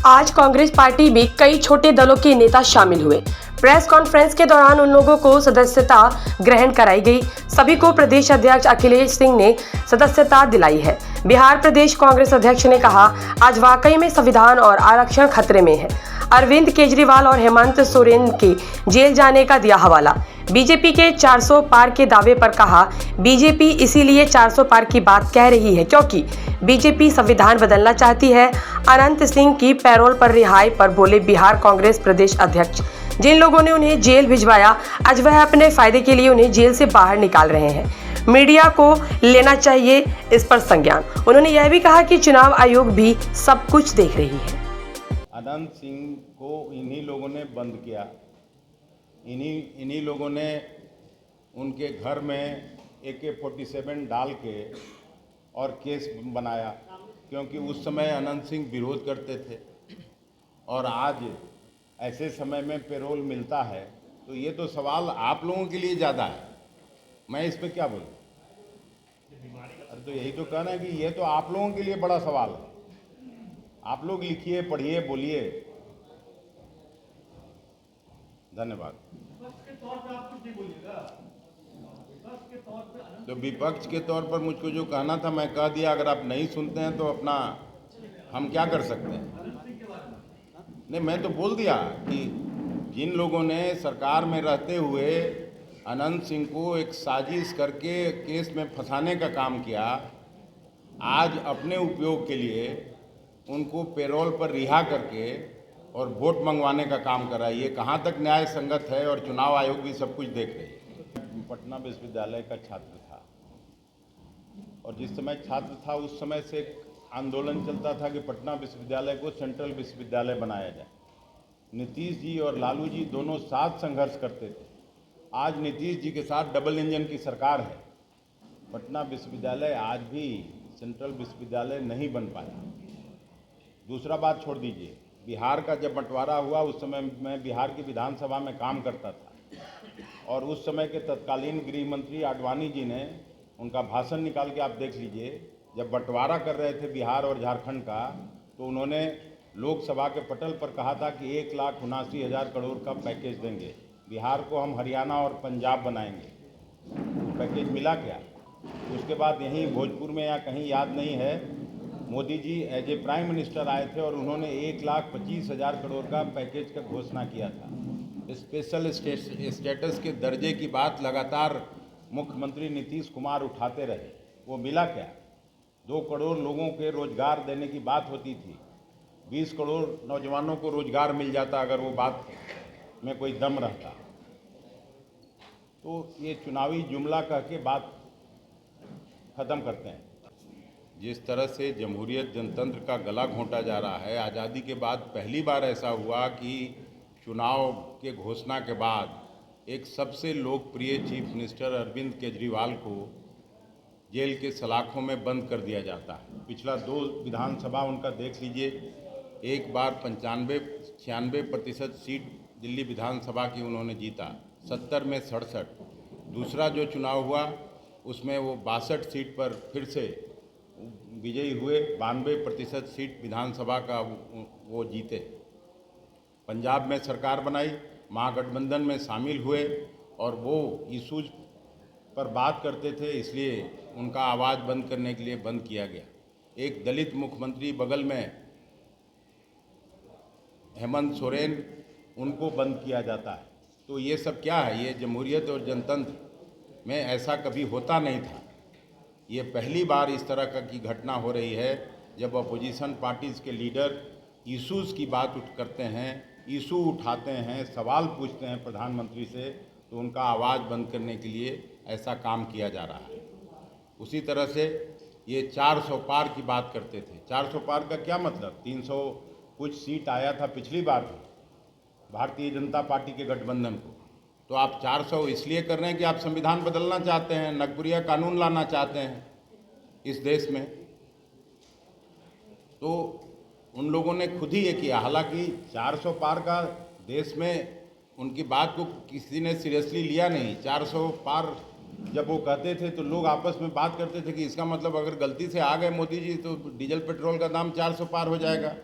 आज कांग्रेस पार्टी में कई छोटे दलों के नेता शामिल हुए। प्रेस कॉन्फ्रेंस के दौरान उन लोगों को सदस्यता ग्रहण कराई गई। सभी को प्रदेश अध्यक्ष अखिलेश सिंह ने सदस्यता दिलाई है। बिहार प्रदेश कांग्रेस अध्यक्ष ने कहा, आज वाकई में संविधान और आरक्षण खतरे में है। अरविंद केजरीवाल और हेमंत सोरेन के जेल जाने का दिया हवाला। बीजेपी के 400 पार के दावे पर कहा, बीजेपी इसीलिए 400 पार की बात कह रही है क्योंकि बीजेपी संविधान बदलना चाहती है। अनंत सिंह की पैरोल पर रिहाई पर बोले बिहार कांग्रेस प्रदेश अध्यक्ष, जिन लोगों ने उन्हें जेल भिजवाया, आज वह अपने फायदे के लिए उन्हें जेल से बाहर निकाल रहे हैं। मीडिया को लेना चाहिए इस पर संज्ञान। उन्होंने यह भी कहा कि चुनाव आयोग भी सब कुछ देख रही है। अनंत सिंह को इन्हीं लोगों ने बंद किया। इन्हीं लोगों ने उनके घर में AK-47 डाल के और केस बनाया, क्योंकि उस समय अनंत सिंह विरोध करते थे और आज ऐसे समय में पेरोल मिलता है, तो ये तो सवाल आप लोगों के लिए ज़्यादा है। मैं इस पर क्या बोलूँ? अरे तो यही तो कहना है कि ये तो आप लोगों के लिए बड़ा सवाल है। आप लोग लिखिए, पढ़िए, बोलिए। धन्यवाद। तो विपक्ष के तौर पर मुझको जो कहना था मैं कह दिया। अगर आप नहीं सुनते हैं तो अपना हम क्या कर सकते हैं? नहीं, मैं तो बोल दिया कि जिन लोगों ने सरकार में रहते हुए अनंत सिंह को एक साजिश करके केस में फंसाने का काम किया, आज अपने उपयोग के लिए उनको पेरोल पर रिहा करके और वोट मंगवाने का काम कर रहा है। ये कहाँ तक न्याय संगत है? और चुनाव आयोग भी सब कुछ देख रही है। पटना विश्वविद्यालय का छात्र था और जिस समय छात्र था उस समय से आंदोलन चलता था कि पटना विश्वविद्यालय को सेंट्रल विश्वविद्यालय बनाया जाए। नीतीश जी और लालू जी दोनों साथ संघर्ष करते थे। आज नीतीश जी के साथ डबल इंजन की सरकार है। पटना विश्वविद्यालय आज भी सेंट्रल विश्वविद्यालय नहीं बन पाया। दूसरा बात छोड़ दीजिए, बिहार का जब बंटवारा हुआ उस समय मैं बिहार की विधानसभा में काम करता था और उस समय के तत्कालीन गृह मंत्री आडवाणी जी ने उनका भाषण निकाल के आप देख लीजिए। जब बंटवारा कर रहे थे बिहार और झारखंड का, तो उन्होंने लोकसभा के पटल पर कहा था कि 1,79,000 करोड़ का पैकेज देंगे, बिहार को हम हरियाणा और पंजाब बनाएंगे। पैकेज मिला क्या? उसके बाद यहीं भोजपुर में या कहीं याद नहीं है, Modi ji as a prime minister आए थे और उन्होंने 1,25,000 करोड़ का पैकेज का घोषणा किया था। स्पेशल स्टेटस के दर्जे की बात लगातार मुख्यमंत्री नीतीश कुमार उठाते रहे। वो मिला क्या? 2 करोड़ लोगों के रोजगार देने की बात होती थी। 20 करोड़ नौजवानों को रोजगार मिल जाता अगर वो बात में कोई दम रहता। तो ये चुनावी जुमला कह के बात ख़त्म करते हैं। जिस तरह से जमहूरियत जनतंत्र का गला घोंटा जा रहा है, आज़ादी के बाद पहली बार ऐसा हुआ कि चुनाव के घोषणा के बाद एक सबसे लोकप्रिय चीफ मिनिस्टर अरविंद केजरीवाल को जेल के सलाखों में बंद कर दिया जाता है। पिछला 2 विधानसभा उनका देख लीजिए। एक बार 95-96% सीट दिल्ली विधानसभा की उन्होंने जीता, 70 में 67। दूसरा जो चुनाव हुआ उसमें वो 62 सीट पर फिर से विजयी हुए, 92% सीट विधानसभा का वो जीते। पंजाब में सरकार बनाई, महागठबंधन में शामिल हुए और वो इशूज पर बात करते थे, इसलिए उनका आवाज़ बंद करने के लिए बंद किया गया। एक दलित मुख्यमंत्री बगल में हेमंत सोरेन, उनको बंद किया जाता है। तो ये सब क्या है? ये जमहूरियत और जनतंत्र में ऐसा कभी होता नहीं था। ये पहली बार इस तरह की घटना हो रही है जब अपोजिशन पार्टीज़ के लीडर इशूज़ की बात करते हैं, इशू उठाते हैं, सवाल पूछते हैं प्रधानमंत्री से, तो उनका आवाज़ बंद करने के लिए ऐसा काम किया जा रहा है। उसी तरह से ये 400 पार की बात करते थे। 400 पार का क्या मतलब? 300 कुछ सीट आया था पिछली बार भी भारतीय जनता पार्टी के गठबंधन को। तो आप 400 इसलिए कर रहे हैं कि आप संविधान बदलना चाहते हैं, नगपुरिया कानून लाना चाहते हैं इस देश में। तो उन लोगों ने खुद ही ये किया। हालांकि 400 पार का देश में उनकी बात को किसी ने सीरियसली लिया नहीं। 400 पार जब वो कहते थे तो लोग आपस में बात करते थे कि इसका मतलब अगर गलती से आ गए मोदी जी तो डीजल पेट्रोल का दाम 400 पार हो जाएगा।